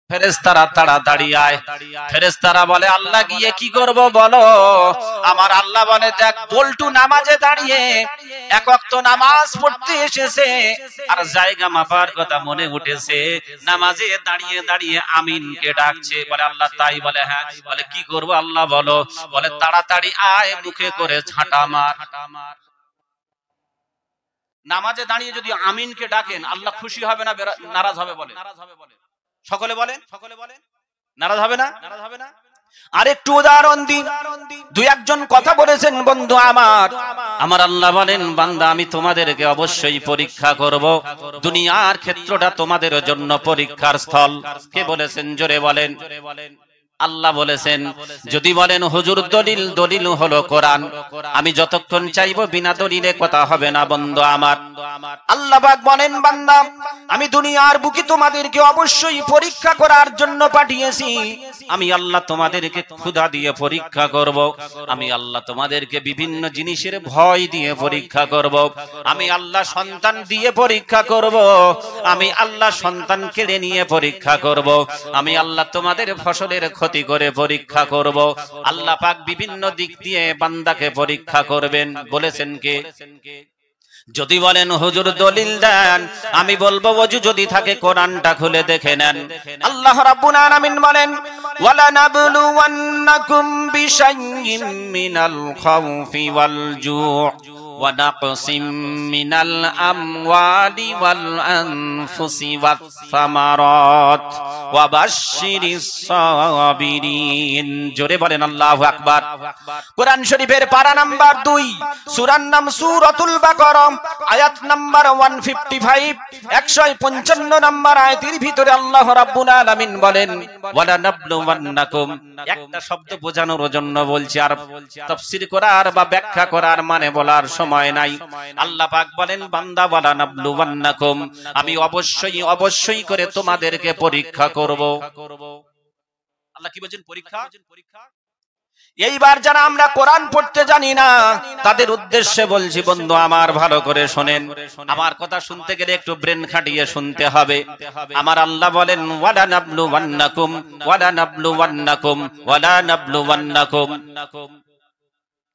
ফেরেশতারা তাড়াতাড়ি আয়। ফেরেশতারা বলে আল্লাহ গিয়ে কি করব বলো। আমার আল্লাহ বলে দেখ বল্টু নামাজে দাঁড়িয়ে এক ওয়াক্ত নামাজ পড়তে এসেছে আর জায়গা মাপার কথা মনে উঠেছে, নামাজে দাঁড়িয়ে দাঁড়িয়ে আমিনকে ডাকছে। বলে আল্লাহ তাই? বলে হ্যাঁ। বলে কি করব আল্লাহ বলো। বলে তাড়াতাড়ি আয়, মুখে করে ঝাঁটা মার। নামাজে দাঁড়িয়ে যদি আমিনকে ডাকেন আল্লাহ খুশি হবে না নারাজ হবে? বলে সকলে বলেন, নারাজ হবে না? আরেকটু উদাহরণ দিন। দুই একজন কথা বলেছেন বন্ধু আমার আল্লাহ বলেন বান্দা আমি তোমাদেরকে অবশ্যই পরীক্ষা করব। দুনিয়ার ক্ষেত্রটা তোমাদের জন্য পরীক্ষার স্থল। কে বলেছেন জোরে বলেন? আল্লাহ বলেছেন। যদি বলেন হুজুর দলিল হলো কোরআন, আমি যতক্ষণ চাইবো বিনা দলিলে কথা হবে না বন্ধু আমার। আল্লাহ পাক বলেন বান্দা আমি দুনিয়ার বুকে তোমাদেরকে অবশ্যই পরীক্ষা করার জন্য পাঠিয়েছি। আমি আল্লাহ তোমাদেরকে ক্ষুধা দিয়ে পরীক্ষা করব। আমি আল্লাহ তোমাদেরকে বিভিন্ন জিনিসের ভয় দিয়ে পরীক্ষা করব। আমি আল্লাহ সন্তান দিয়ে পরীক্ষা করব। আমি আল্লাহ সন্তান কেড়ে নিয়ে পরীক্ষা করব। আমি আল্লাহ তোমাদের ফসলের ক্ষতি করে পরীক্ষা করব। আল্লাহ পাক বিভিন্ন দিক দিয়ে বান্দাকে পরীক্ষা করবেন। বলেছেন কে? যদি বলেন হুজুর দলিল দেন, আমি বলবো ওযু যদি থাকে কোরআনটা খুলে দেখে নেন। আল্লাহ রাব্বুল আলামিন বলেন ওয়ালা নাবলুওয়ান্নাকুম বিশাইয়্যিম মিনাল খাউফি ওয়াল জু' ওয়া নাকসিম মিনাল আমওয়ালি ওয়াল আনফুসি ওয়াস সামারাত ওয়া বাশশিরিস সাবিরিন। জোরে বলেন আল্লাহু আকবার। কোরআন শরীফের পারা নাম্বার 2, সূরার নাম সূরাতুল বাকারা, আয়াত নাম্বার 155, 155 নাম্বার আয়াতের ভিতরে আল্লাহ রাব্বুল আলামিন বলেন ওয়ালা নাবলুওয়ান্নাকুম। একটা শব্দ বোঝানোর জন্য বলছি, আর তাফসীর করার বা ব্যাখ্যা করার মানে বলার সময় নাই। আল্লাহ পাক বলেন বান্দা ওয়ালা নাবলুওয়ান্নাকুম, আমি অবশ্যই করে তোমাদেরকে পরীক্ষা করব। আল্লাহ কি বলেন? পরীক্ষা। এইবার যারা আমরা কোরআন পড়তে জানি না তাদের উদ্দেশ্যে বলছি বন্ধু আমার ভালো করে শোনেন। আমার কথা শুনতে গেলে একটু ব্রেন খাটিয়ে শুনতে হবে। আমার আল্লাহ বলেন ওয়ালা নাবলুওয়ান্নাকুম ওয়ালা নাবলুওয়ান্নাকুম ওয়ালা নাবলুওয়ান্নাকুম।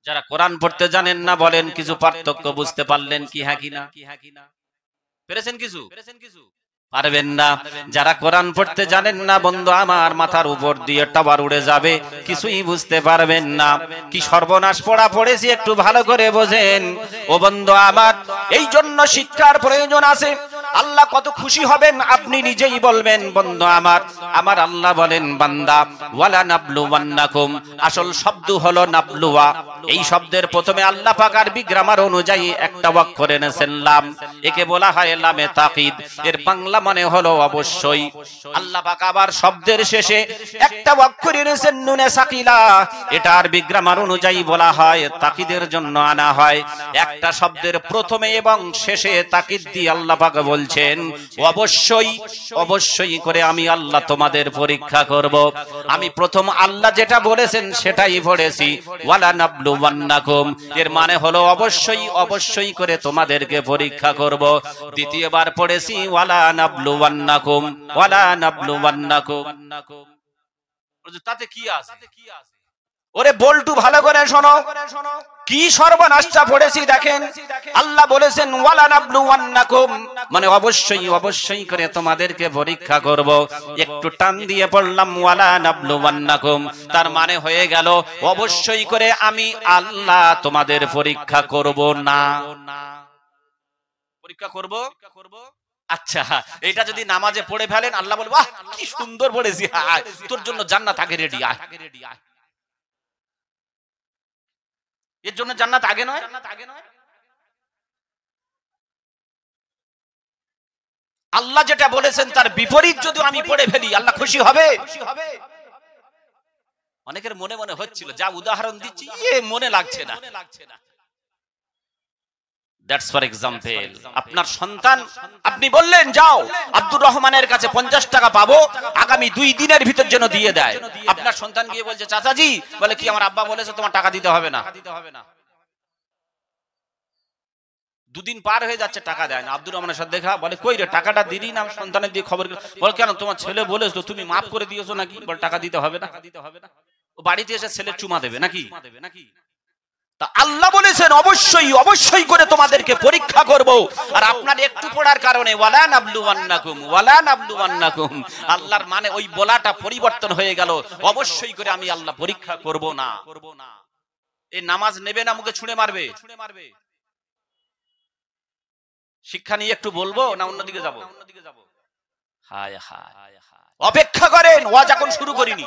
যারা কোরআন পড়তে জানেন না বলেন কিছু পার্থক্য বুঝতে পারলেন কি? হ্যাঁ কি না? পেরেছেন কিছু? পারবেন না। যারা কোরআন পড়তে জানেন না বন্ধু আমার মাথার উপর দিয়ে টাওয়ার উড়ে যাবে, কিছুই বুঝতে পারবেন না। কি সর্বনাশ পড়া পড়েছি একটু ভালো করে বোঝেন ও বন্ধু আমার। এই জন্য শিক্ষার প্রয়োজন আছে। আল্লাহ কত খুশি হবেন আপনি নিজেই বলবেন বন্ধু আমার। আমার আল্লাহ বলেন বান্দা ওয়ালা নাবলুওয়ান্নাকুম, আসল শব্দ হলো নাবলুয়া। এই শব্দের প্রথমে আল্লাহ পাক আরবি গ্রামার অনুযায়ী একটা অক্ষর এনেছেন লাম। একে বলা হয় লামে তাকিদ। এর বাংলা মানে হলো অবশ্যই। আল্লাহ পাক আবার শব্দের শেষে একটা অক্ষর এনেছেন নুনে সাকিলা। এটা আরবি গ্রামার অনুযায়ী বলা হয় তাকিদের জন্য আনা হয়। একটা শব্দের প্রথমে এবং শেষে তাকিদ দিয়ে আল্লাহ পাক বলছেন অবশ্যই করে আমি আল্লাহ তোমাদের পরীক্ষা করব। আমি প্রথম আল্লাহ যেটা বলেছেন সেটাই পড়েছি ওয়ালা নাবলুওয়ান্নাকুম। এর মানে হলো অবশ্যই করে তোমাদেরকে পরীক্ষা করব। দ্বিতীয়বার পড়েছি ওয়ালা নাবলুওয়ান্নাকুম ওয়ালা নাবলুওয়ান্নাকুম। তাতে কি আছে? ওরে বল্টু ভালো করে শোনো, কি সর্বনাশটা পড়েছি দেখেন। আল্লাহ বলেছেন ওয়ালা নাবলুওয়ান্নাকুম, মানে অবশ্যই করে তোমাদেরকে পরীক্ষা করব। একটু টান দিয়ে পড়লাম ওয়ালা নাবলুওয়ান্নাকুম, তার মানে হয়ে গেল অবশ্যই করে আমি আল্লাহ তোমাদের পরীক্ষা করব না। পরীক্ষা করব। আচ্ছা, এটা যদি নামাজে পড়ে ফেলেন আল্লাহ বলবে বাহ কি সুন্দর পড়েছি, তোর জন্য জান্নাত আগে রেডি। এর জন্য জান্নাত আগে নয়। আল্লাহ যেটা বলেছেন তার বিপরীত যদি আমি পড়ে ফেলি আল্লাহ খুশি হবে? অনেকের মনে মনে হচ্ছিল, যা উদাহরণ দিচ্ছি মনে লাগছে না। দ্যাটস ফর এক্সাম্পল, আপনার সন্তান, আপনি বললেন যাও আব্দুর রহমানের কাছে 50 টাকা পাবো, আগামী 2 দিনের ভিতর যেন দিয়ে দেয়। আপনার সন্তান গিয়ে বলছে চাচাজি, বলে কি আমার আব্বা বলেছে তোমার টাকা দিতে হবে না। দুদিন পার হয়ে যাচ্ছে, টাকা দেয় না। আব্দুর রহমানের সাথে দেখা, বলে কই রে টাকাটা দিলি না? আমি সন্তানের দিয়ে খবর, বল কেন তোমার ছেলে বলেছ তো তুমি মাফ করে দিয়েছো নাকি? বল টাকা দিতে হবে না। ও বাড়িতে এসে ছেলে চুমা দেবে নাকি? তা আল্লাহ বলেছেন অবশ্যই অবশ্যই করে তোমাদেরকে পরীক্ষা করব। আর আপনার একটু পড়ার কারণে ওয়ালা নাবলুওয়ান্নাকুম, ওয়ালা নাবলুওয়ান্নাকুম, আল্লাহর মানে ওই বলাটা পরিবর্তন হয়ে গেল, অবশ্যই করে আমি আল্লাহ পরীক্ষা করব না। এই নামাজ নেবে না মুখে ছুঁড়ে মারবে? শিক্ষা নিয়ে একটু বলবো না অন্যদিকে যাব? হায় হায়, অপেক্ষা করেন, ওয়াজ এখন শুরু করিনি,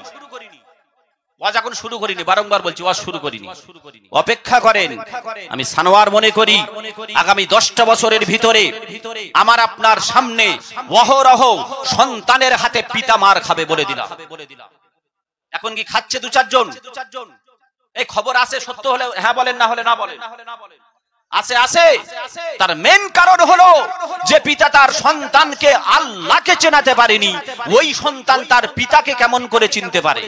ওয়াজ এখন শুরু করিনি, বারংবার বলছি ওয়াজ শুরু করিনি, অপেক্ষা করেন। আমি সানোয়ার মনে করি আগামী 10টা বছরের ভিতরে আমার আপনার সামনে অহরহ সন্তানের হাতে পিতা মার খাবে, বলে দিলাম। এখন কি খাচ্ছে 2-4 জন? এই খবর আছে, সত্য হলে হ্যাঁ বলেন, না হলে না বলেন। আছে আছে, তার মেন কারণ হলো যে পিতা তার সন্তানকে আল্লাহকে চেনাতে পারেনি, ওই সন্তান তার পিতাকে কেমন করে চিনতে পারে?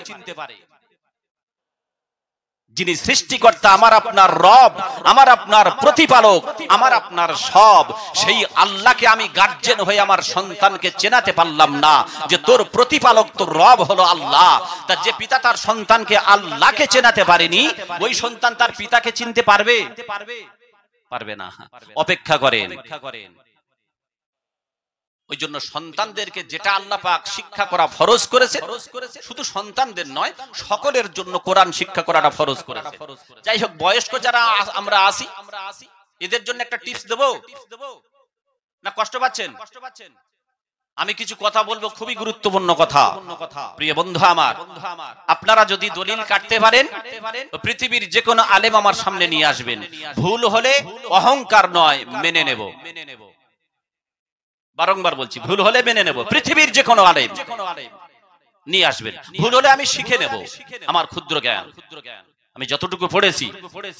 যিনি সৃষ্টিকর্তা, আমার আপনার রব, আমার আপনার প্রতিপালক, আমার আপনার সব, সেই আল্লাহকে আমি গার্জেন হয়ে আমার সন্তানকে চেনাতে পারলাম না যে তোর প্রতিপালক তোর রব হলো আল্লাহ। তা যে পিতা তার সন্তানকে আল্লাহকে চেনাতে পারেনি, ওই সন্তান তার পিতাকে চিনতে পারবে? পারবে না। অপেক্ষা করেন। ওই জন্য সন্তানদেরকে যেটা আল্লাহ পাক শিক্ষা করা ফরজ করেছে, শুধু সন্তানদের নয় সকলের জন্য কোরআন শিক্ষা করাটা ফরজ করেছে। যাই হোক, বয়স্ক যারা আমরা আসি এদের জন্য একটা টিপস দেব না? কষ্ট পাচ্ছেন? আমি কিছু কথা বলবো, খুবই গুরুত্বপূর্ণ কথা। প্রিয় বন্ধু আমার, আপনারা যদি দলিল কাটতে পারেন পৃথিবীর যে কোনো আলেম আমার সামনে নিয়ে আসবেন। ভুল হলে অহংকার নয়, মেনে নেব। বারংবার বলছি, ভুল হলে মেনে নেব। পৃথিবীর যে কোনো আলেম নিয়ে আসবেন, ভুল হলে আমি শিখে নেব। আমার ক্ষুদ্র জ্ঞান, আমি যতটুকু পড়েছি,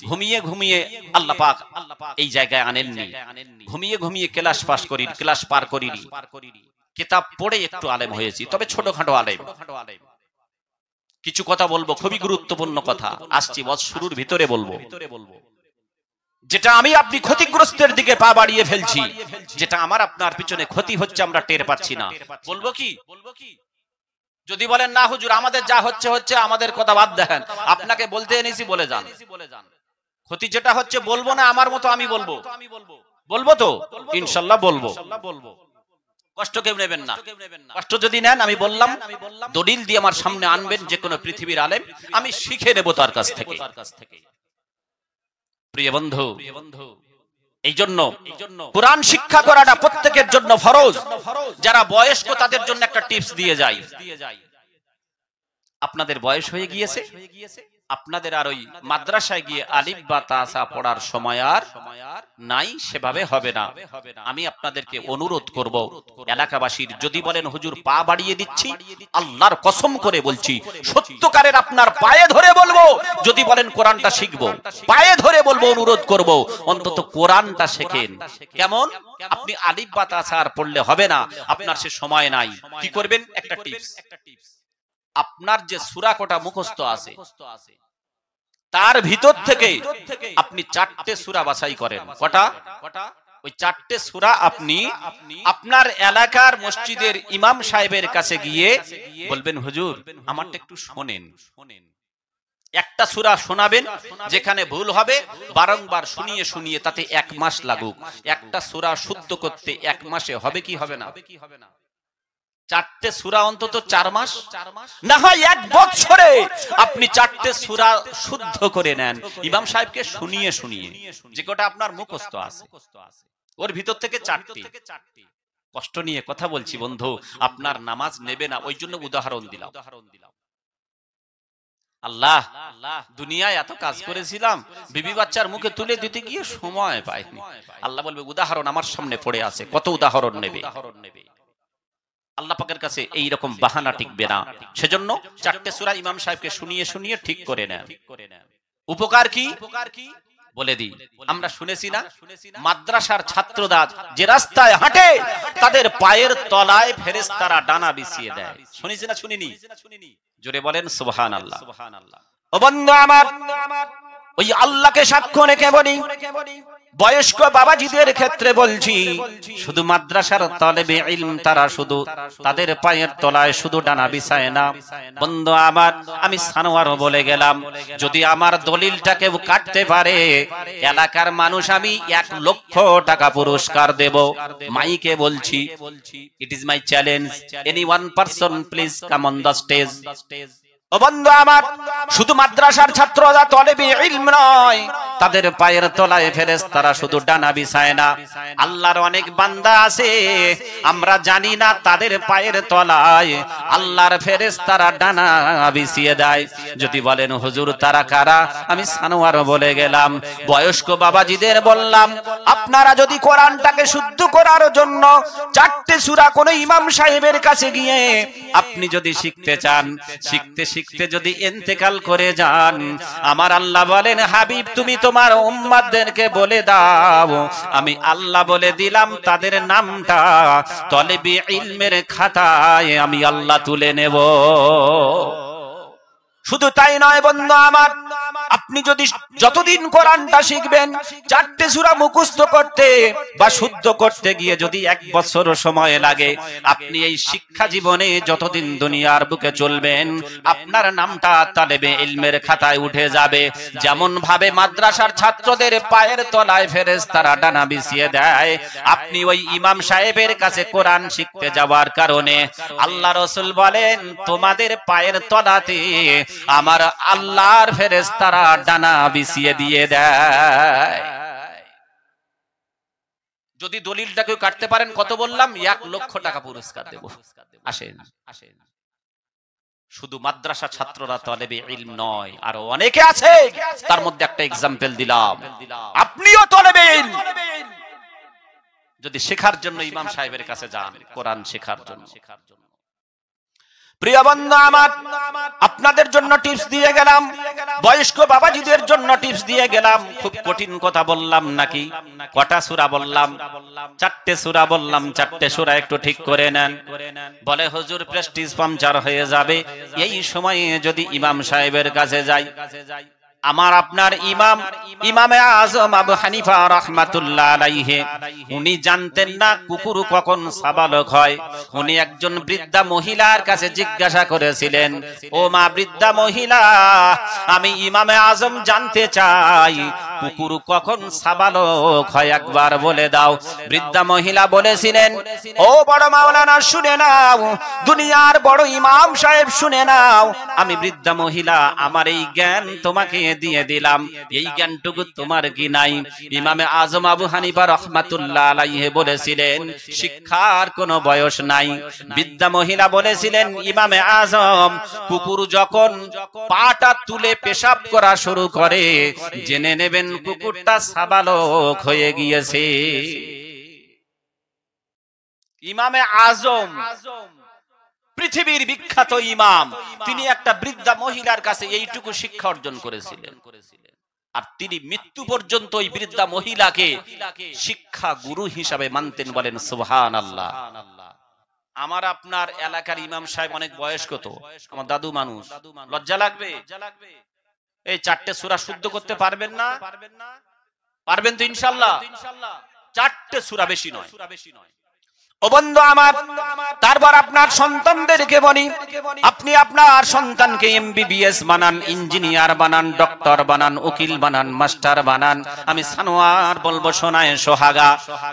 ঘুমিয়ে ঘুমিয়ে আল্লাহ পাক এই জায়গায় আনেননি। ঘুমিয়ে ঘুমিয়ে ক্লাস পাস করি, ক্লাস পার করিনি, কিতাব পড়ে একটু আলেম হয়েছি, তবে ছোটখাটো আলেম। কিছু কথা বলবো, খুবই গুরুত্বপূর্ণ কথা। আসছি ওয়াজ শুরুর ভিতরে বলবো, যেটা আমি আপনি ক্ষতিগ্রস্তের দিকে পা বাড়িয়ে ফেলছি, যেটা আমার আপনার পিছনে ক্ষতি হচ্ছে আমরা টের পাচ্ছি না। বলবো কি? যদি বলেন না হুজুর আমাদের যা হচ্ছে হচ্ছে, আমাদের কথা বাদ দেন, আপনাকে বলতে এনেছি, বলে যান। ক্ষতি যেটা হচ্ছে বলবো না, আমার মতো আমি বলবো। বলবো তো ইনশাআল্লাহ বলবো। কষ্ট কেউ নেবেন না। কষ্ট যদি নেন, আমি বললাম দলিল দিয়ে আমার সামনে আনবেন যে কোনো পৃথিবীর আলেম, আমি শিখে নেব তার কাছ থেকে। প্রিয় বন্ধু, এই জন্য কোরআন শিক্ষা করাটা প্রত্যেকের জন্য ফরজ। যারা বয়স্ক তাদের জন্য একটা টিপস দিয়ে যাই। আপনাদের বয়স হয়ে গিয়েছে, আপনাদের আর ওই মাদ্রাসায় গিয়ে আলিফ বা তাসা পড়ার সময় আর নাই, সেভাবে হবে না। আমি আপনাদেরকে অনুরোধ করব, এলাকাবাসীর, যদি বলেন হুজুর পা বাড়িয়ে দিচ্ছি, আল্লাহর কসম করে বলছি সত্যকারের আপনার পায়ে ধরে বলবো, যদি বলেন কোরআনটা শিখবো, পায়ে ধরে বলবো, অনুরোধ করব অন্তত কোরআনটা শেখেন। কেমন? আপনি আলিফ বা তাসা আর পড়লে হবে না, আপনার সে সময় নাই। কি করবেন? একটা টিপস, আপনার যে সূরা কটা মুখস্থ আছে তার ভিতর থেকে আপনি 4টে সূরা বাছাই করেন। কটা? ওই 4টে সূরা আপনি আপনার এলাকার মসজিদের ইমাম সাহেবের কাছে গিয়ে বলবেন, হুজুর আমারটা একটু শোনেন। একটা সূরা শোনাবেন, যেখানে ভুল হবে বারংবার শুনিয়ে শুনিয়ে, তাতে 1 মাস লাগুক। একটা সূরা শুদ্ধ করতে 1 মাসে হবে কি হবে না? 4টে সূরা অন্তত 4 মাস, না হয় 1 বছরে আপনি 4টে সূরা শুদ্ধ করে নেন, ইমাম সাহেবকে শুনিয়ে শুনিয়ে, যে কটা আপনার মুখস্থ আছে ওর ভিতর থেকে 4টি। কষ্ট নিয়ে কথা বলছি বন্ধু, আপনার নামাজ নেবে না, ওই জন্য উদাহরণ দিলাম। আল্লাহ, দুনিয়ায় এত কাজ করেছিলাম, বিবি বাচ্চার মুখে তুলে দিতে গিয়ে সময় পাইনি। আল্লাহ বলবে উদাহরণ আমার সামনে পড়ে আছে, কত উদাহরণ নেবে? আল্লাহ পাকের কাছে এই রকম বাহানা টিকবে না। সেজন্য 4টে সূরা ইমাম সাহেবকে শুনিয়ে শুনিয়ে ঠিক করে নেন। উপকার কি বলে দিই। আমরা শুনেছি না, মাদ্রাসার ছাত্ররা যে রাস্তায় হাঁটে তাদের পায়ের তলায় ফেরেশতারা ডানা বিছিয়ে দেয়। শুনেছি না শুনিনি? জোরে বলেন সুবহানাল্লাহ। ও বন্ধু আমার, ওই আল্লাহকে সাক্ষ্য রেখে বলি, বয়স্ক বাবাজিদের ক্ষেত্রে বলছি, শুধু মাদ্রাসার তালেবে ইলম তারা শুধু তাদের পায়ের তলায় শুধু ডানা বিছায় না। বন্ধু আমার, আমি সানোয়ারও বলে গেলাম, যদি আমার দলিলটাকে কাটতে পারে এলাকার মানুষ আমি 1 লক্ষ টাকা পুরস্কার দেব। মাইকে বলছি, it is my challenge, anyone person please come on the stage. ও বন্ধু আমার, শুধু মাদ্রাসার ছাত্ররা তলেবে ইলম নয়, তাদের পায়ের তলায় ফেরেশতারা শুধু ডানা বিছায় না। আল্লাহর অনেক বান্দা আছে আমরা জানি না, তাদের পায়ের তলায় আল্লাহর ফেরেশতারা ডানা বিছিয়ে দেয়। যদি বলেন হুজুর তারা কারা, আমি সানোয়ার বলে গেলাম। বয়স্ক বাবাজিদের বললাম, আপনারা যদি কোরআনটাকে শুদ্ধ করার জন্য 4টে সূরা কোন ইমাম সাহেবের কাছে গিয়ে আপনি যদি শিখতে চান, শিখতে শিখতে যদি ইন্তেকাল করে যান, আমার আল্লাহ বলেন হাবিব তুমি তোমার উম্মতদেরকে বলে দাও আমি আল্লাহ বলে দিলাম তাদের নামটা তলেবে ইলমের খাতায় আমি আল্লাহ তুলে নেব। শুধু তাই নয় বন্ধু আমার, আপনি যদি যতদিন কোরআনটা শিখবেন 4টে সূরা মুখস্থ করতে বা শুদ্ধ করতে গিয়ে যদি 1 বছর সময় লাগে, আপনি এই শিক্ষা জীবনে যতদিন দুনিয়ার বুকে চলবেন আপনার নামটা তালেবে ইলমের খাতায় উঠে যাবে। যেমন ভাবে মাদ্রাসার ছাত্রদের পায়ের তলায় ফেরেশতারা ডানা বিছিয়ে দেয়, আপনি ওই ইমাম সাহেবের কাছে কোরআন শিখতে যাওয়ার কারণে আল্লাহ রাসূল বলেন তোমাদের পায়ের তলাতে আমার আল্লাহর ফেরেশতারা ডানা বিছিয়ে দিয়ে দেয়। যদি দলিলটাকে কাটতে পারেন কত বললাম, 1 লক্ষ টাকা পুরস্কার দেব। আসেন, শুধু মাদ্রাসা ছাত্ররা তলেবে ইলম নয়, আরো অনেকে আছে, তার মধ্যে একটা এক্সাম্পল দিলাম। আপনিও তলেবে ইলম, যদি শেখার জন্য ইমাম সাহেবের কাছে যান, কোরআন শেখার জন্য। প্রিয় বন্ধু আমার, আপনাদের জন্য টিপস দিয়ে গেলাম, বয়স্ক বাবাজিদের জন্য টিপস দিয়ে গেলাম। খুব কঠিন কথা বললাম নাকি? কটা সূরা বললাম? 4টে সূরা বললাম। 4টে সূরা একটু ঠিক করে নেন। বলে হুজুর প্রেস্টিজ পাংচার হয়ে যাবে এই সময়ে যদি ইমাম সাহেবের কাছে যাই। আমার আপনার ইমাম ইমামে আজম আবু হানিফা রাহমাতুল্লাহ আলাইহি, উনি জানতেন না কুকুর কখন সাবালক হয়। উনি একজন বৃদ্ধা মহিলার কাছে জিজ্ঞাসা করেছিলেন, ও মা বৃদ্ধা মহিলা, আমি ইমামে আজম জানতে চাই কুকুর কখন সাবালক হয়, একবার বলে দাও। বৃদ্ধা মহিলা বলেছিলেন, ও বড় মাওলানা শুনে নাও, দুনিয়ার বড় ইমাম সাহেব শুনে নাও, আমি বৃদ্ধা মহিলা আমার এই জ্ঞান তোমাকে দিয়ে দিলাম, এই জ্ঞানটুকু তোমার কি নাই? ইমামে আজম আবু হানিফা রাহমাতুল্লাহ আলাইহি বলেছিলেন শিক্ষার কোনো বয়স নাই। বৃদ্ধা মহিলা বলেছিলেন, ইমামে আজম কুকুর যখন পাটা তুলে পেশাব করা শুরু করে জেনে নেবেন কুকুরটা সাবালক হয়ে গিয়েছে। ইমামে আজম পৃথিবীর বিখ্যাত ইমাম, তিনি একটা বৃদ্ধা মহিলার কাছে এইটুকু শিক্ষা অর্জন করেছিলেন, আর তিনি মৃত্যু পর্যন্ত ওই বৃদ্ধা মহিলাকে শিক্ষা গুরু হিসাবে মানতেন। বলেন সুবহানাল্লাহ। আমার আপনার এলাকার ইমাম সাহেব অনেক বয়স্ক, তো আমার দাদু মানুষ, লজ্জা লাগবে? এই 4টে সূরা শুদ্ধ করতে পারবেন না? পারবেন তো ইনশাআল্লাহ? 4টে সূরা, বেশি নয়। ও বন্ধু আমার, তারপর আপনার সন্তানদেরকে বলি, আপনি আপনার সন্তানকে এমবিবিএস বানান, ইঞ্জিনিয়ার বানান, ডক্টর বানান, উকিল বানান, মাস্টার বানান। আমি সানোয়ার বলবো শোনায় সোহাগা।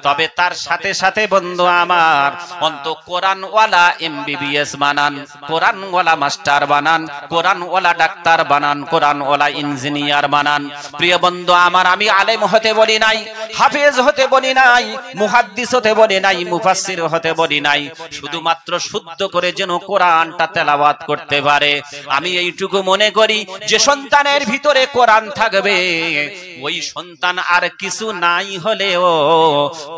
তবে তার সাথে সাথে বন্ধু আমার অন্ত কোরআনওয়ালা এমবিবিএস বানান, কোরআনওয়ালা মাস্টার বানান, কোরআনওয়ালা ডাক্তার বানান, কোরআনওয়ালা ইঞ্জিনিয়ার বানান। প্রিয় বন্ধু আমার, আমি আলেম হতে বলি নাই, হাফেজ হতে বলি নাই, মুহাদ্দিস হতে বলি নাই, মুফাসসির হতে বলি নাই, শুধুমাত্র শুদ্ধ করে যেন কোরআনটা তেলাওয়াত করতে পারে। আমি এইটুকু মনে করি, যে সন্তানের ভিতরে কোরআন থাকবে ওই সন্তান আর কিছু নাই হলেও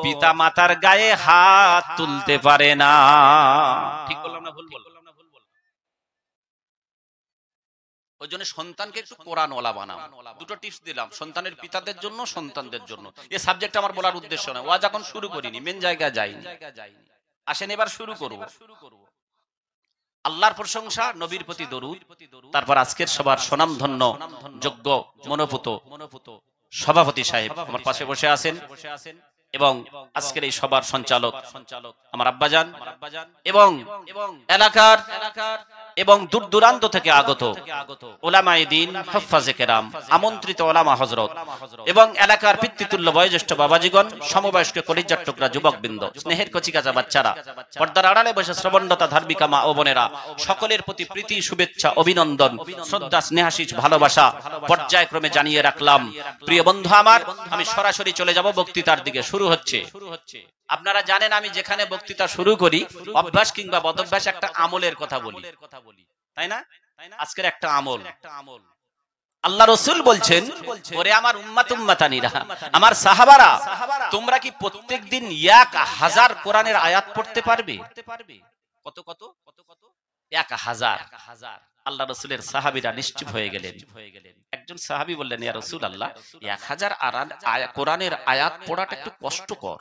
পিতা মাতার গায়ে হাত তুলতে পারে না। ঠিক বললাম না ভুল বললাম? ওই জন্য সন্তানকে একটু কোরআনওয়ালা বানাও। দুটো টিপস দিলাম, সন্তানের পিতাদের জন্য, সন্তানদের জন্য। এই সাবজেক্ট আমার বলার উদ্দেশ্য না, ওয়াজ এখন শুরু করিনি, মেন জায়গায় যাইনি। আসেন এবার শুরু করব। আল্লাহর প্রশংসা, নবীর প্রতি দরুদ, তারপর আজকের সবার স্বনামধন্য যোগ্য মনোপুত সভাপতি সাহেব আমার পাশে বসে আছেন এবং আজকের এই সভার সঞ্চালক আমার আব্বাজান এবং এলাকার এবং দূর দূরান্ত থেকে আগত ওলামায়ে দ্বীন হুফাজে কেরাম আমন্ত্রিত ওলামা হযরত এবং এলাকার পিতৃতুল্য বয়োজ্যেষ্ঠ বাবাজীগণ সমবয়স্ক কলিজার টুকরা যুবকবৃন্দ স্নেহের কচিকাঁচা বাচ্চারা পর্দার আড়ালে বসে শ্রবণরতা ধার্মিকা মা ও বোনেরা সকলের প্রতি প্রীতি শুভেচ্ছা অভিনন্দন শ্রদ্ধা স্নেহাশিস ভালোবাসা পর্যায়ক্রমে জানিয়ে রাখলাম। প্রিয় বন্ধু আমার, আমি সরাসরি চলে যাব বক্তৃতার দিকে। শুরু হচ্ছে। আপনারা জানেন আমি যেখানে বক্তৃতা শুরু করি অভ্যাস কিংবা বদভ্যাস একটা আমলের কথা বলি, তাই না? আজকের একটা আমল। আল্লাহ রাসূল বলছেন, ওরে আমার উম্মাত উম্মাতানিরা, আমার সাহাবারা, তোমরা কি প্রত্যেকদিন 1000 কোরআনের আয়াত পড়তে পারবে? কত কত কত কত 1000। আল্লাহ রাসূলের সাহাবীরা নিশ্চুপ হয়ে গেলেন। একজন সাহাবী বললেন, ইয়া রাসূলুল্লাহ, 1000 কোরআনের আয়াত পড়াটা একটু কষ্টকর।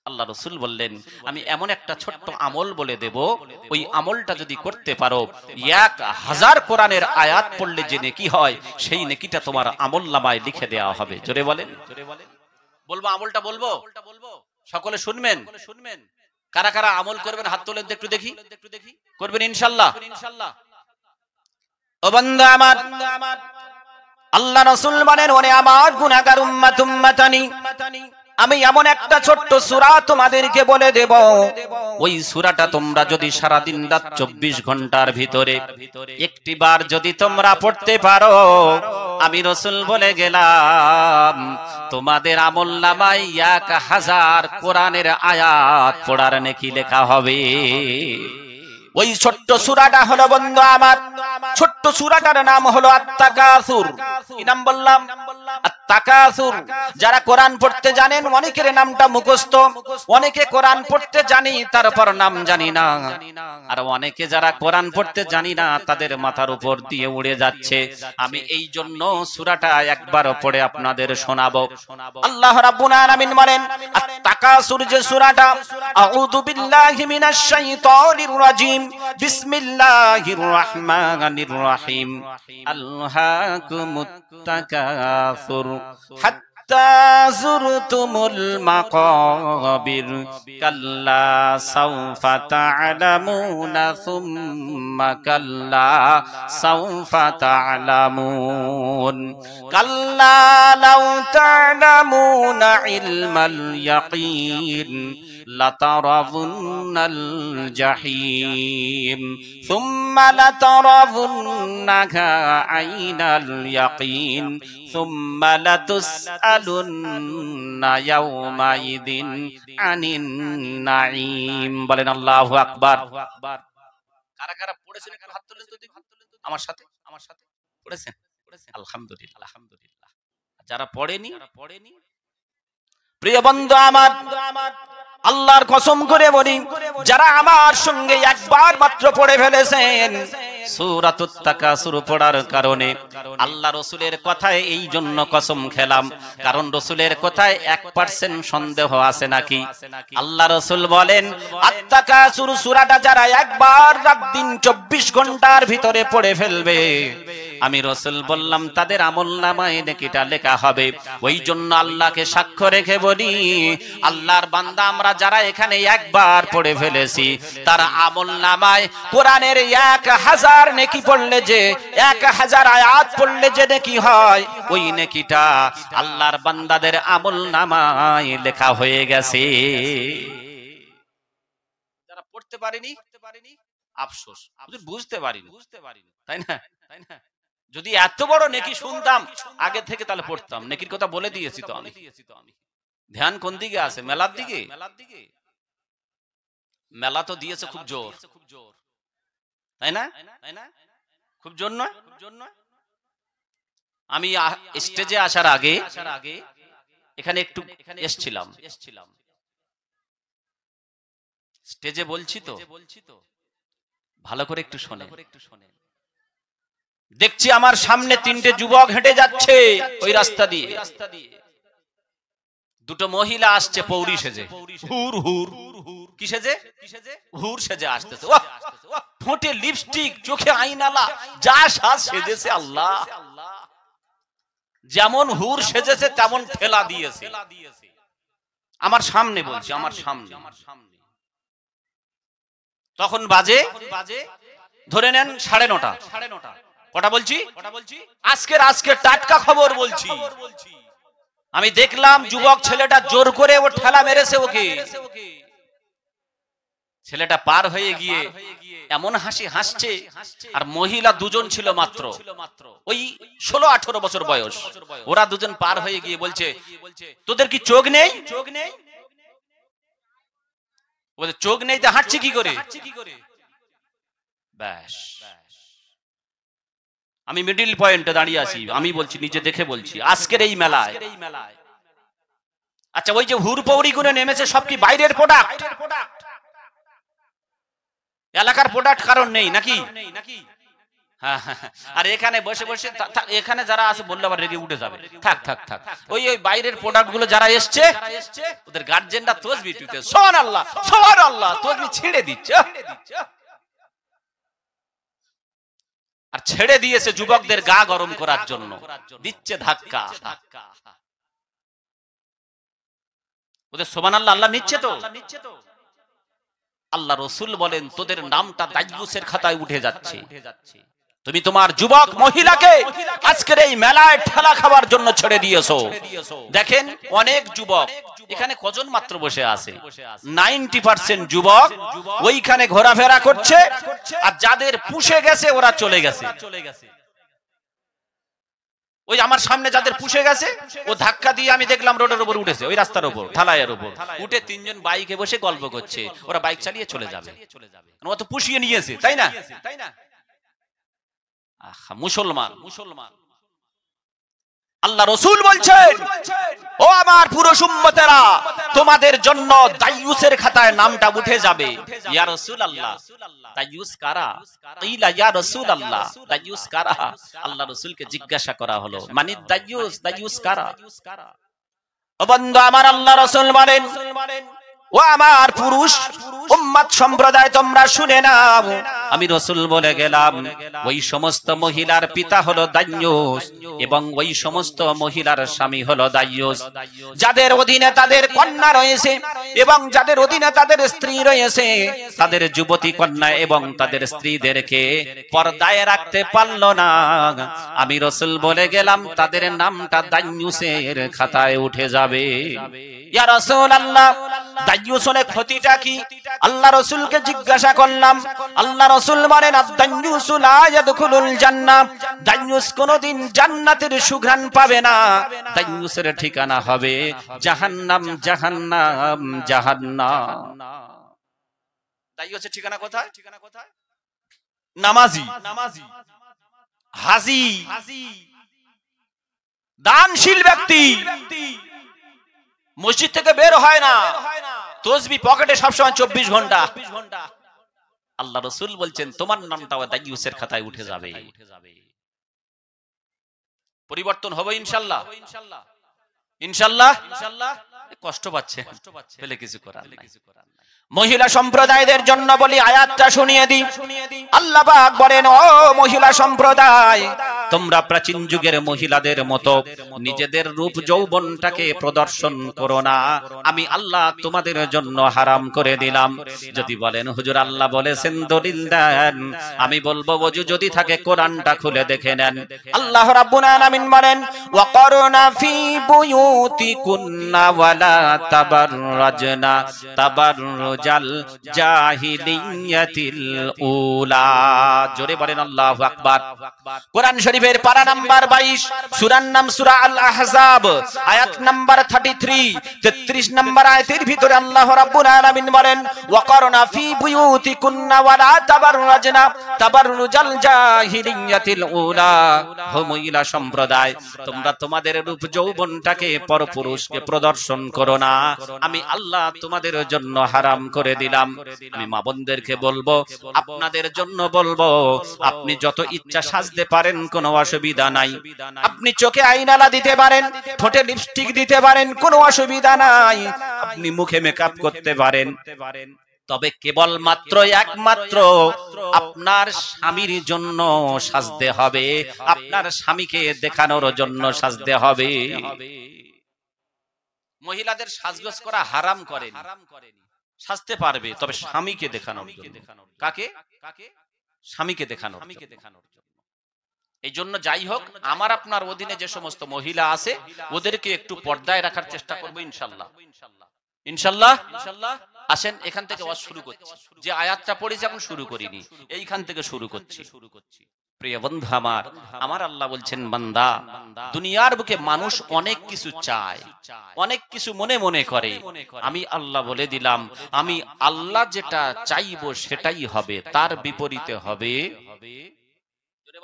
আল্লাহ রাসূল বললেন, আমি এমন একটা ছোট্ট আমল বলে দেব, ওই আমলটা যদি করতে পারো 1000 কোরআনের আয়াত পড়লে যে নেকি হয় সেই নেকিটা তোমার আমলনামায় লিখে দেওয়া হবে। জোরে বলেন। বলবো আমলটা বলবো, সকলে শুনবেন। কারা কারা আমল করবেন হাত তোলেন একটু দেখি। করবেন ইনশাআল্লাহ? ও বান্দা আমার, আল্লাহ রাসূল বলেন, ওরে আমার গুনাহগার উম্মাত উম্মাতানি, আমি এমন একটা ছোট্ট সূরা তোমাদেরকে বলে দেব, ওই সূরাটা তোমরা যদি সারা দিন রাত 24 ঘন্টার ভিতরে একটিবার যদি তোমরা পড়তে পারো, আমি রাসূল বলে গেলাম তোমাদের আমলনামায় 1000 কোরআনের আয়াত পড়ার নেকি লেখা হবে। ওই ছোট্ট সূরাটা হলো বন্ধু আমার, ছোট্ট সূরাটার নাম হলো আত-তাকাসুর। কি নাম বললাম? আত-তাকাসুর। যারা কোরআন পড়তে জানেন অনেকের নামটা মুখস্থ, অনেকে কোরআন পড়তে জানি তারপর নাম জানি না, আর অনেকে যারা কোরআন পড়তে জানি না তাদের মাথার উপর দিয়ে উড়ে যাচ্ছে। আমি এই জন্য সূরাটা একবার পড়ে আপনাদের শোনাবো। আল্লাহ রাব্বুল আলামিন বলেন, আত-তাকাসুর যে সূরাটা, আউযু বিল্লাহি মিনাশ শাইতানির রাজিম, বিসমিল্লাহির রহমানির রহিম, আলহাকুমুত তাকাসুর হাত্তা যুরতুমুল মাকাবির, কাল্লা সাওফা তা'লামুনা সুম্মা কাল্লা সাওফা তা'লামুন, কাল্লা লাউ তা'লামুনা ইলমাল ইয়াকিন লাতারাবুন্নাল জাহিম সুম্মা লাতারাবুন্নাহা আইনাল ইয়াকিন সুম্মা লাতুসআলুন্না ইয়াওমাইদিন আনিন নাঈম। বলেন আল্লাহু আকবার। কারা কারা পড়েছেন একটু হাত তুলে তো দেখি। আমার সাথে পড়েছেন? আলহামদুলিল্লাহ, আলহামদুলিল্লাহ। যারা পড়েনি, প্রিয় বন্ধু আমার, আল্লাহর কসম করে বলি, যারা আমার সঙ্গে একবার মাত্র পড়ে ফেলেছেন সূরাতুত তাকাসুর পড়ার কারণে, আল্লাহ রাসূলের কথায় এই জন্য কসম খেলাম, কারণ রাসূলের কথায় 1% সন্দেহ আছে নাকি? আল্লাহ রাসূল বলেন, আত-তাকাসুর সূরাটা যারা একবার রাত দিন 24 ঘন্টার ভিতরে পড়ে ফেলবে, আমি রাসূল বললাম তাদের আমলনামায় নেকিটা লেখা হবে। ওই জন্য আল্লাহকে সাক্ষ্য রেখে বলি, আল্লাহর বান্দা আমরা যারা এখানে একবার পড়ে ফেলেছি, তার আমলনামায় কোরআনের 1000 নেকি পড়লে যে 1000 আয়াত পড়লে যে নেকি হয়, ওই নেকিটা আল্লাহর বান্দাদের আমলনামায় লেখা হয়ে গেছে। যারা পড়তে পারেনি আফসোস, বুঝতে পারিনি, তাই না? যদি এত বড় নেকি শুনতাম আগে থেকে তাহলে পড়তাম। নেকির কথা বলে দিয়েছি তো আমি। ধ্যান কোন দিকে আছে? মেলার দিকে। মেলা তো দিয়েছে খুব জোর, তাই না? খুব জোর নয়? আমি স্টেজে আসার আগে এখানে একটু এসেছিলাম। স্টেজে বলছি তো, ভালো করে একটু শোনেন। দেখছি আমার সামনে 3টে যুবক হেঁটে যাচ্ছে ওই রাস্তা দিয়ে। দুটো মহিলা আসছে পৌরি সেজে, হুর হুর। কি সেজে? হুর সেজে আসতেছে। ঠোঁটে লিপস্টিক, চোখে আইনালা, যা সাজ সেজেছে আল্লাহ। যেমন হুর সেজেছে তেমন ঠেলা দিয়েছে, আমার সামনে বলছি, আমার সামনে। তখন বাজে ধরে নেন 9:30। কটা বলছি? আজকের টাটকা খবর বলছি। আমি দেখলাম যুবক ছেলেটা জোর করে ও ঠেলা মেরেছে ওকে। ছেলেটা পার হয়ে গিয়ে এমন হাসি হাসছে, আর মহিলা দুজন ছিল মাত্র, ওই 16-18 বছর বয়স। ওরা দুজন পার হয়ে গিয়ে বলছে, তোদের কি চোখ নেই? বলছে চোখ নেই তো হাঁটছি কি করে? ব্যাস, আমি মিডিল পয়েন্টে দাঁড়িয়ে আছি, আমি বলছি, নিজে দেখে বলছি, আজকের এই মেলায়। আচ্ছা, ওই যে হুরপৌরি গুনে নেমেছে সব কি বাইরের প্রোডাক্ট? এলাকার প্রোডাক্ট কারণ নেই নাকি? আর এখানে বসে বসে এখানে যারা আছে বললে আবার রেগে উঠে যাবে, থাক থাক থাক। ওই বাইরের প্রোডাক্ট গুলো যারা এসছে ওদের গার্জেনরা তসবি তুলতে, সুবহানাল্লাহ সুবহানাল্লাহ, তসবি ছেড়ে দিচ্ছে। আর ছেড়ে দিয়েছে যুবকদের গা গরম করার জন্য, দিচ্ছে ধাক্কা। ওদের সুবহানাল্লাহ আল্লাহ নিচ্ছে তো। আল্লাহ রাসূল বলেন, তোদের নামটা দায়ুসের খাতায় উঠে যাচ্ছে। তুমি তোমার যুবক মহিলাকে আজকের এই মেলায় ঠেলা খাওয়ার জন্য ছেড়ে দিয়েছো। দেখেন অনেক যুবক এখানে কজন মাত্র বসে আছে, 90% যুবক ওইখানে ঘোরাফেরা করছে, আর যাদের পুষে গেছে ওরা চলে গেছে। ওই আমার সামনে যাদের পুষে গেছে ও ধাক্কা দিয়ে আমি দেখলাম রোডের উপর উঠেছে, ওই রাস্তার উপর ঢালাইয়ের উপর উঠে 3 জন বাইকে বসে গল্প করছে। ওরা বাইক চালিয়ে চলে যাবে, ও তো পুষিয়ে নিয়েছে, তাই না? মুসলমান আল্লাহ রাসূল বলছেন, ও আমার পুরুষ উম্মতেরা, তোমাদের জন্য দায়ুসের খাতায় নামটা উঠে যাবে। ইয়া রাসূলুল্লাহ, দায়ুস কারা? কিলা ইয়া রাসূলুল্লাহ, দায়ুস কারা? আল্লাহ রাসূলকে জিজ্ঞাসা করা হলো, মানে দায়ুস কারা? ও বন্ধু আমার, আল্লাহ রাসূল বলেন, ও আমার পুরুষ উম্মত সম্প্রদায়, তোমরা শুনে নাও, আমি রাসূল বলে গেলাম, ওই সমস্ত মহিলার পিতা হলো দায়ুস এবং ওই সমস্ত মহিলার স্বামী হলো দায়ুস, যাদের অধীনে তাদের কন্যা রয়েছে এবং যাদের অধীনে তাদের স্ত্রী রয়েছে, তাদের যুবতী কন্যা এবং তাদের স্ত্রীদেরকে পর্দায় রাখতে পারলো না, আমি রাসূল বলে গেলাম, তাদের নামটা দায়ুসের খাতায় উঠে যাবে। ইয়া রাসূলুল্লাহ, দায়ুসের ক্ষতিটা কি? আল্লাহ রাসূলকে জিজ্ঞাসা করলাম। আল্লাহ রাসূল বলেন, আদ-দায়ুস লা ইয়াদখুলুল জান্নাহ, দায়ুস কোনদিন জান্নাতের সুঘ্রাণ পাবে না, দায়ুসের ঠিকানা হবে জাহান্নাম জাহান্নাম জাহান্নাম। দায়ুসের ঠিকানা কোথায়? নামাজি, হাজী, দানশীল ব্যক্তি, মসজিদ থেকে বের হয় না, তসবিহ পকেটে সবসময় 24 ঘন্টা। আল্লাহ রাসূল বলছেন, তোমার নামটাও দায়ুসের খাতায় উঠে যাবে। পরিবর্তন হবে ইনশাআল্লাহ, ইনশাআল্লাহ। কষ্ট পাচ্ছে, পেলে কিছু করার নাই। মহিলা সম্প্রদায়দের জন্য বলি, আয়াতটা শুনিয়ে দিই। আল্লাহ পাক বলেন, ও মহিলা সম্প্রদায়, তোমরা প্রাচীন যুগের মহিলাদের মতো নিজেদের রূপ যৌবনটাকে প্রদর্শন করো না, আমি আল্লাহ তোমাদের জন্য হারাম করে দিলাম। যদি বলেন হুজুর আল্লাহ বলেছেন, দলিল দেন, আমি বলবো ওযু যদি থাকে কোরআনটা খুলে দেখে নেন। আল্লাহ রাব্বুল আলামিন বলেন, ওয়াকারনা ফি বুয়ুতিকুন্না ওয়ালা তাবাররাজনা তাবাররুজাল জাহিলিয়াতিল উলা। জোরে বলেন আল্লাহু আকবার। কোরআন শরীফের পারা নাম্বার 22, সূরার নাম সূরা আল আহজাব, আয়াত নাম্বার 33, 33 নম্বর আয়াতের ভিতরে আল্লাহ রাব্বুল আলামিন বলেন, ওয়াকারনা ফি বুয়ুতিকুন্না ওয়ালা তাবাররাজনা তাবাররুজাল জাহিলিয়াতিল উলা। হে মহিলা সম্প্রদায়, তোমরা তোমাদের রূপ যৌবনটাকে পরপুরুষকে প্রদর্শন করো না, আমি আল্লাহ তোমাদের জন্য হারাম করে দিলাম। আমি মা বোনদেরকে বলবো, আপনাদের জন্য বলবো, আপনি যত ইচ্ছা সাজতে পারেন, কোনো অসুবিধা নাই। আপনি চোখে আইনালা দিতে পারেন, ঠোঁটে লিপস্টিক দিতে পারেন, কোনো অসুবিধা নাই। আপনি মুখে মেকআপ করতে পারেন, তবে কেবলমাত্র একমাত্র আপনার স্বামীর জন্য সাজতে হবে, আপনার স্বামীকে দেখানোর জন্য সাজতে হবে। মহিলাদের সাজগোজ করা হারাম করেনি, সাজতে পারবে, তবে স্বামীকে দেখানোর জন্য। কাকে? স্বামীকে দেখানোর জন্য। এই জন্য যাই হোক, আমার আপনার অধীনে যে সমস্ত মহিলা আছে ওদেরকে একটু পর্দায় রাখার চেষ্টা করবো ইনশাআল্লাহ। ইনশাআল্লাহ আসেন এখান থেকে ওয়াজ শুরু করছি। যে আয়াতটা পড়েছি এখন শুরু করিনি, এইখান থেকে শুরু করছি। প্রিয় বন্ধু আমার, আমার আল্লাহ বলছেন, বান্দা, দুনিয়ার বুকে মানুষ অনেক কিছু চায়, অনেক কিছু মনে মনে করে। আমি আল্লাহ বলে দিলাম, আমি আল্লাহ যেটা চাইবো সেটাই হবে, তার বিপরীতে হবে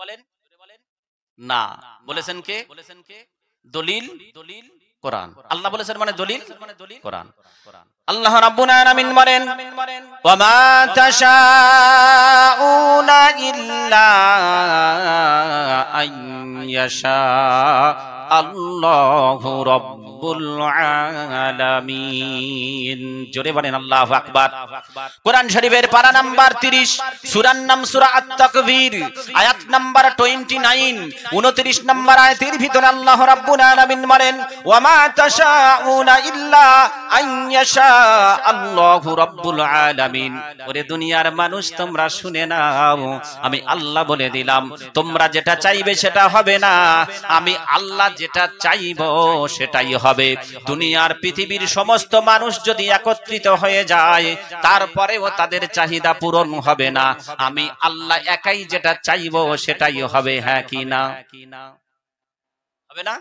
বলেন না। বলেছেন কে? দলিল কোরআন। আল্লাহ বলেছেন মানে দলিল কোরআন। আল্লাহ রাব্বুল আলামিন বলেন, ওয়া মা তাশাউনা ইল্লা আন ইয়াশা আল্লাহু রাব্বুল আলামিন। জোরে বলেন আল্লাহু আকবার। কোরআন শরীফের পারা নাম্বার 30, সূরার নাম সূরা আত-তাকবীর, আয়াত নাম্বার 29, 29 নাম্বার আয়াতের ভিতরে আল্লাহ রাব্বুল আলামিন বলেন, ওয়া মা তাশাউনা ইল্লা আন ইয়াশা আল্লাহু রাব্বুল আলামিন। ওরে দুনিয়ার মানুষ, তোমরা শুনে নাও, আমি আল্লাহ বলে দিলাম, তোমরা যেটা চাইবে সেটা হবে না, আমি আল্লাহ যেটা চাইবো সেটাই হবে। দুনিয়ার পৃথিবীর সমস্ত মানুষ যদি একত্রিত হয়ে যায়, তারপরেও তাদের চাহিদা পূরণ হবে না, আমি আল্লাহ একাই যেটা চাইবো সেটাই হবে। হ্যাঁ কি না? হবে না?